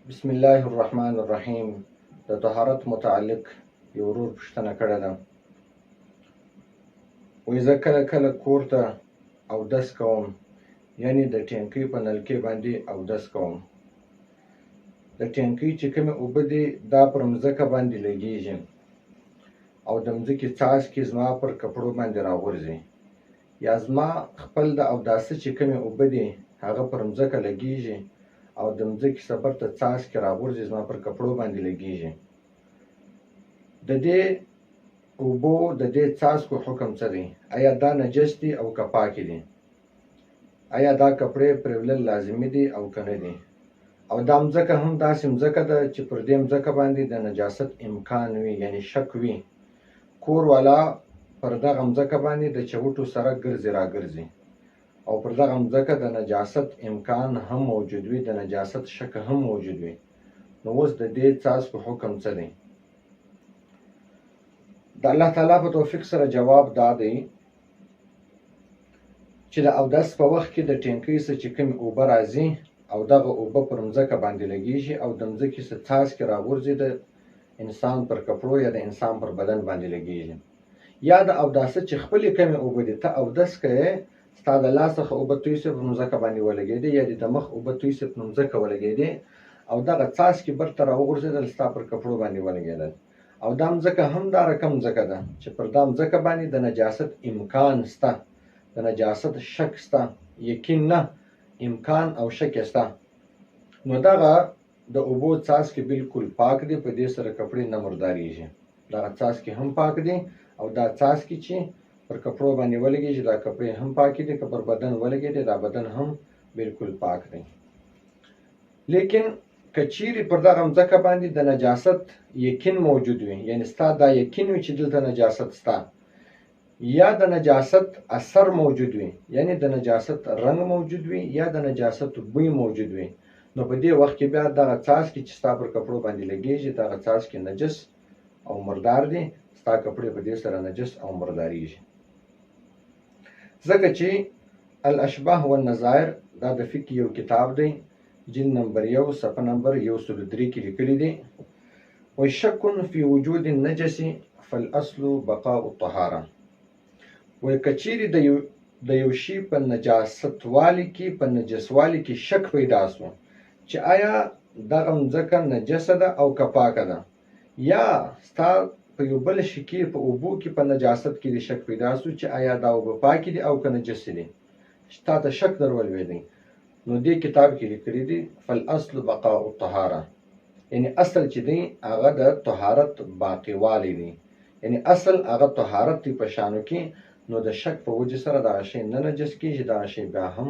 بسم الله الرحمن الرحیم. د طهارت متعلق یو ورور پوښتنه کړې ده. وایي زه کله کله کور ته اودس کوم، یعنې د ټینکۍ په نلکې باندې اودس کوم. د ټینکۍ چې کومې اوبه دي دا پر مځکه باندې لګېږي او د مځکې څاڅکي زما پر کپړو باندې راغورځي، یا زما خپل د اوداسه چې کومې اوبه دي هغه پر مځکه لګېږي او د مځکې سفر ته څاڅکي راغورځي زما پر کپړو باندې لګېږي. د دې اوبو د دې څاڅکو حکم څه دی؟ آیا دا نجس دي او که پاکې دي؟ آیا دا کپړې پرېولل لازمي دي او که نه دي؟ او دا مځکه هم داسې مځکه ده چې پر دې مځکه باندې د نجاست امکان وي، یعنې شک وي. کور والا پر دغه مځکه باندې د چوټو سره ګرځي راګرځي او پر دغه مځکه د نجاست امکان هم موجود وي، د نجاست شک هم موجود وي. نو اوس د دې څاڅکو حکم څه دی؟ د الله تعالی په توفیق سره جواب دا دی چې د اودس په وخت کې د ټینکۍ څخه چې کومې اوبه راځي او دغه اوبه پر مځکه باندې لګېږي او د مځکې څخه څاڅکي راغورځي د انسان پر کپړو یا د انسان پر بدن باندې لګېږي. یا د اوداسه چې خپلې کمې اوبه دي، ته اودس کوې، ستا د لاس څخه اوبه توی سوې په مځکه باندې ولګېدې، یا د مخ اوبه توی سوې په مځکه ولګېدې او دغه څاڅکي برته راوغورځېدل ستا پر کپړو باندې ولګېدل. او دا مځکه هم دا رقم مځکه ده چې پر دا مځکه باندې د نجاست امکان سته، د نجاست شک سته، یقین نه، امکان او شک سته. نو دغه د اوبو څاڅکي بالکل پاک دي، په دې سره کپړې نه مردارېږي. دغه څاڅکي هم پاک دي او دا څاڅکي چې پر کپړو باندې ولګېږي دا کپړې هم پاکې دي، که پر بدن ولګېدي دا بدن هم بالکل پاک دی. لیکن که چیرې پر دغه مځکه باندې د نجاست یقین موجود وي، یعنې ستا دا یقین وي چې دلته نجاست سته، یا د نجاست اثر موجود وي، یعنې د نجاست رنګ موجود وي یا د نجاست بوی موجود وي، نو په دې وخت کې بیا دغه څاڅکي چې ستا پر کپړو باندې لګېږي دغه څاڅکي نجس او مردار دي، ستا کپړې په دې سره نجس او مردارېږي. ځکه چې الاشباح والنظائر دا د فقه یو کتاب دی، جلد نمبر 1 صفحه نمبر 103 کې لیکلي دي. و شک فی وجود النجس فالاصل بقاء الطهاره. وایي که چیرې د یو شي په نجاست والي کې، په نجس والي کې شک پیدا سو چې آیا دغه مځکه نجسه ده او که پاکه ده، یا ستا په یو بل شي کې په اوبو کې په نجاست کې د شک پیدا سو چې آیا دا اوبه پاکې دي او که نجسې دي، تا ته شک در ولوېدی، نو دې کتاب کې لیکلي دي فالاصل بقاء الطهاره، یعنې اصل چې دی هغه د طهارت باقی والی دی، یعنې اصل هغه طهارت دی په شانو کې. نو د شک په وجه سره دغه شی نه نجس کېږي، دغه شی بیا هم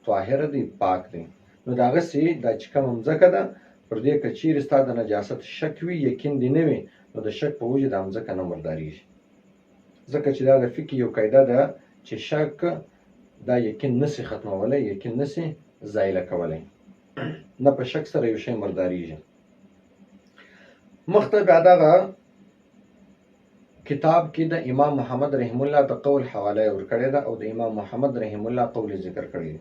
طاهره دی، پاک دی. نو دغسې دا چې کومه مځکه ده پر دې که چیرې ستا د نجاست شک وي، یقین دې نه وي، نو د شک په وجه دا مځکه نه مردارېږي. ځکه چې دا د فقه یو قاعده ده چې شک دا یقین نسي ختمولی، یقین نسي زایله کولی، نه په شک سره یو شی مردارېږي. مخته بیا دغه کتاب کې د امام محمد رحم الله د قول حواله ورکړې ده او د امام محمد رحم الله قول ذکر کړی دی.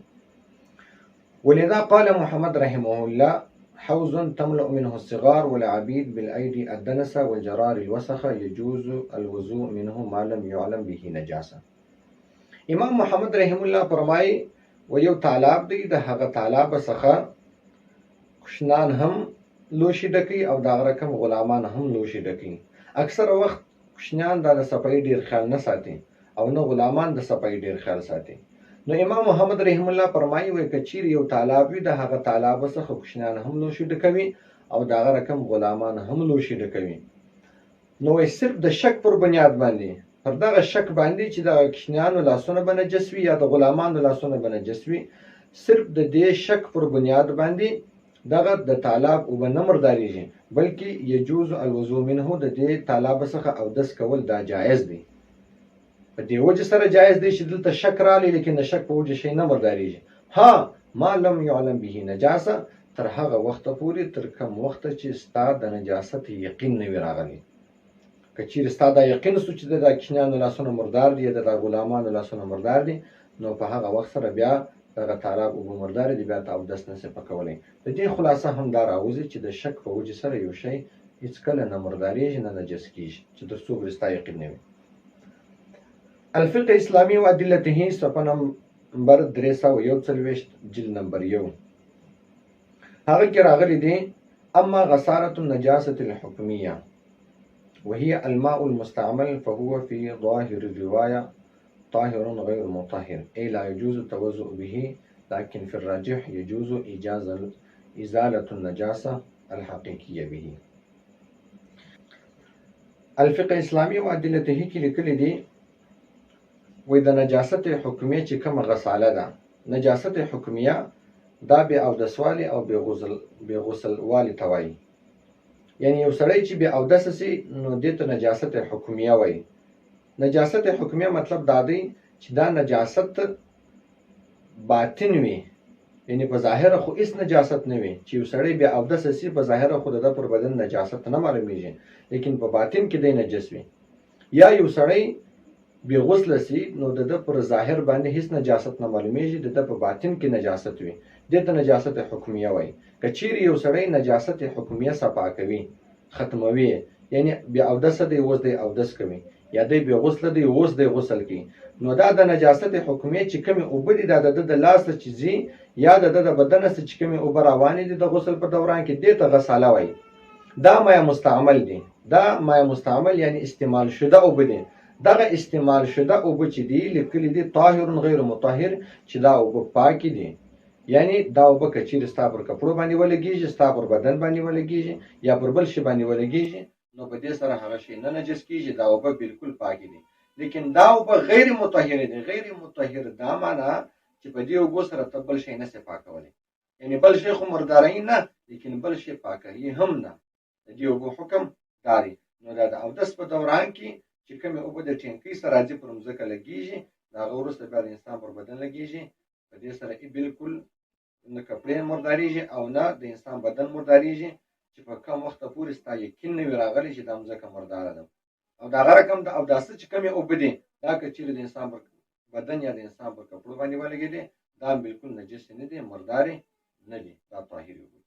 ولذا قال محمد رحمه الله حوض تملأ منه الصغار والعبيد بالأيدي الدنس والجرار الوسخ يجوز الوضوء منه ما لم يعلم به نجاسه. امام محمد رحم الله فرمایي و یو تالاب دی، د هغه تالاب څخه کوشنان هم لوشي ډکوي او دغه رقم غلامان هم لوشي ډکوي. اکثره وخت کوشنیان دا د صفایي ډېر خیال نه ساتي او نه غلامان د صفایي ډېر خیال ساتي. نو امام محمد رحم الله فرمایي وایي که چیرې یو تالاب وي د هغه تالاب څخه کوشنیان هم لوشي ډکوي او دغه رقم غلامان هم لوشي ډکوي. نو وایي صرف د شک پر بنیاد باندې، پر دغه شک باندې چې د کوشنیانو لاسونه به نجس وي یا د غلامانو لاسونه به نجس وي، صرف د دې شک پر بنیاد باندې دغه د تالاب اوبه نه مردارېږي، بلکې یجوز الوضوء منه، د دې تالاب څخه اودس کول دا جایز دی. په دې وجه سره جایز دی چې دلته شک رالی، لیکن د شک په وجه شی نه مردارېږي. ها ما لم یعلم به نجاسه، تر هغه وخته پورې، تر کوم وخته چې ستا د نجاست یقین نه وي راغلی. که چیرې ستا دا یقین سو چې د کوشنیانو لاسونه مردار دي یا د غلامانو لاسونه مردار دي، نو په هغه وخت سره بیا دغه تالاب اوبه مردارې دي، بیا ته اودس نسې پکولی. د دې خلاصه هم دا راوځي چې د شک په وجې سره یو شی هېڅکله نه مردارېږي نه نجس کېږي، چې تر څو پورې ستا یقین نه وي. الفقه اسلامي و ادلته صفحه نمبر 341 جلد نمبر 1 هغه کې راغلی دی اما غسالة النجاسة الحكمية وهي الماء المستعمل فهو في ظاهر الرواية طاهر غير مطهر أي لا يجوز التوضؤ به، لكن في الراجح يجوز إزالة النجاسة الحقيقية به. الفقه اسلامي و ادلته کې لیکلي دي وې د نجاست حکمیه چې کومه غساله ده، نجاست حکمیه دا بې اودسوالي او بې غسل والي ته وایي. یعنی یو سړی چې بې اودسه سي نو دې ته نجاست حکمیه وایي. نجاست حکمیه مطلب دا دی چې دا نجاست باطن وي، یعنی په ظاهره خو هیڅ نجاست نه وي، چې یو سړی بې اودسه سي په ظاهره خو د ده پر بدن نجاست نه معلومیږي، لیکن په باطن کې دی نجس وي. یا یو سړی بې غسله سي نو د ده پر ظاهر باندې هیڅ نجاست نه معلومیږي، د ده په باطن کې نجاست وي، دې ته نجاست حکمیه وایي. که چیرې یو سړی نجاست حکمیه صفا کوي، ختموي، یعنی بې اودسه دی اوس دی اودس کوي، یا دی بې غسله دی اوس دی غسل کوي، نو دا د نجاست حکمیه چې کومې اوبه دي دا د ده د لاسه چې ځي یا د ده د بدنه څخه چې کومې اوبه روانې دي د غسل په دوران کې، دې ته غساله وایي. دا مایع مستعمل دي، دا مایع مستعمل یعنی استعمال شده اوبه دي. دغه استعمال شده اوبه چې دي لیکلي دي طاهر غیر مطهر، چې دا اوبه پاکې دي. یعنی دا اوبه که چیرې ستا پر کپړو باندې ولګېږي، ستا پر بدن باندې ولګېږي یا پر بل شي باندې ولګېږي، نو په دې سره هغه شی نه نجس کېږي، دا اوبه بالکل پاکې دي. لیکن دا اوبه غیر مطهرې دي. غیر مطهر دا معنا چې په دې اوبو سره ته بل شی نسې پاکولی، یعنی بل شی خو مرداروي نه، لیکن بل شی پاکوي هم نه. د دې اوبو حکم دا دی. نو دا د اودس په دوران کې چې کومې اوبه د ټینکۍ سره راځي پر مځکه لګېږي، د هغه وروسته بیا د انسان پر بدن لګېږي، په دې سره بالکل نه کپړې مردارېږي او نه د انسان بدن مردارېږي، چې په کوم وخته پورې ستا یقین نه وي راغلی چې دا مځکه مرداره ده. او د هغه رقم د اوداسه چې کومې اوبه دي دا که چیرې د انسان پر بدن یا د انسان پر کپړو باندې ولګېدې، دا بالکل نجس نه دي، مردارې نه دي، دا طاهرې اوبه دي.